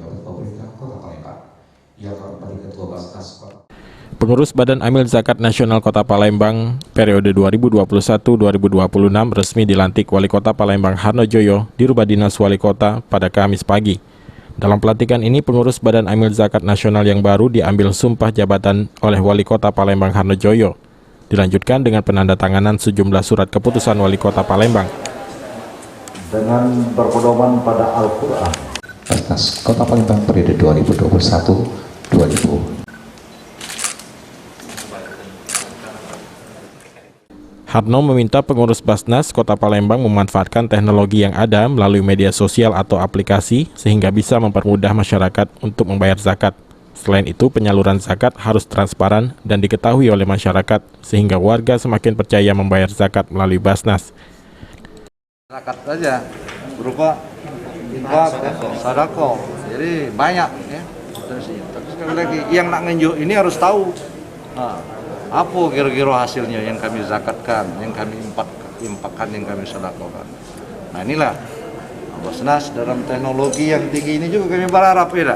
pejabat pemerintah Kota Palembang. Ia akan bagi Ketua Basnas Kota. Pengurus Badan Amil Zakat Nasional Kota Palembang periode 2021-2026 resmi dilantik Wali Kota Palembang Harnojoyo di Rumah Dinas Wali Kota pada Kamis pagi. Dalam pelantikan ini, pengurus Badan Amil Zakat Nasional yang baru diambil sumpah jabatan oleh Wali Kota Palembang Harnojoyo. Dilanjutkan dengan penandatanganan sejumlah surat keputusan Wali Kota Palembang. Dengan berpedoman pada Al-Quran. Basnas Kota Palembang periode 2021-2020. Harno meminta pengurus Basnas Kota Palembang memanfaatkan teknologi yang ada melalui media sosial atau aplikasi sehingga bisa mempermudah masyarakat untuk membayar zakat. Selain itu, penyaluran zakat harus transparan dan diketahui oleh masyarakat sehingga warga semakin percaya membayar zakat melalui Basnas. Zakat saja berupa infak, sedekah, jadi banyak ya. Terus sekali lagi yang nak ngenjuk ini harus tahu. Apa kira-kira hasilnya yang kami zakatkan, yang kami infakkan, yang kami sedekahkan. Nah inilah Basnas dalam teknologi yang tinggi ini juga kami berharap ya,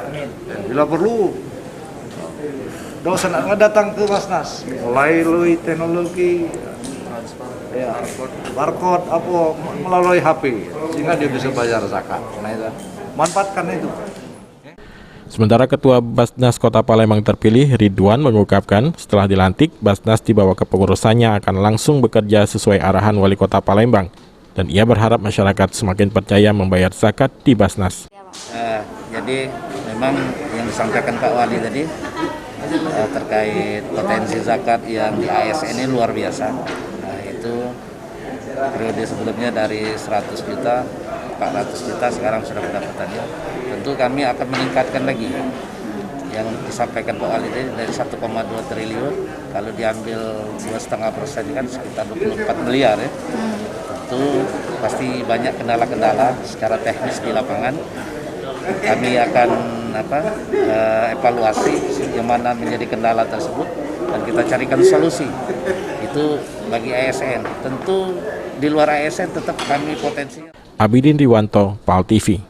bila perlu dosen datang ke Basnas melalui teknologi ya, barcode apa melalui HP sehingga dia bisa bayar zakat. Nah itu manfaatkan itu. Sementara Ketua Basnas Kota Palembang terpilih, Ridwan, mengungkapkan setelah dilantik, Basnas di bawah kepengurusannya akan langsung bekerja sesuai arahan Wali Kota Palembang. Dan ia berharap masyarakat semakin percaya membayar zakat di Basnas. Jadi memang yang disampaikan Pak Wali tadi terkait potensi zakat yang di ASN ini luar biasa. Nah itu periode sebelumnya dari 100 juta, 400 juta, sekarang sudah pendapatannya. Tentu kami akan meningkatkan lagi yang disampaikan Pak Wali dari 1,2 triliun, kalau diambil 2,5% kan sekitar 24 miliar ya. Tentu pasti banyak kendala-kendala secara teknis di lapangan. Kami akan evaluasi yang mana menjadi kendala tersebut dan kita carikan solusi. Itu bagi ASN. Tentu di luar ASN tetap kami potensinya. Abidin Riwanto, PAL TV.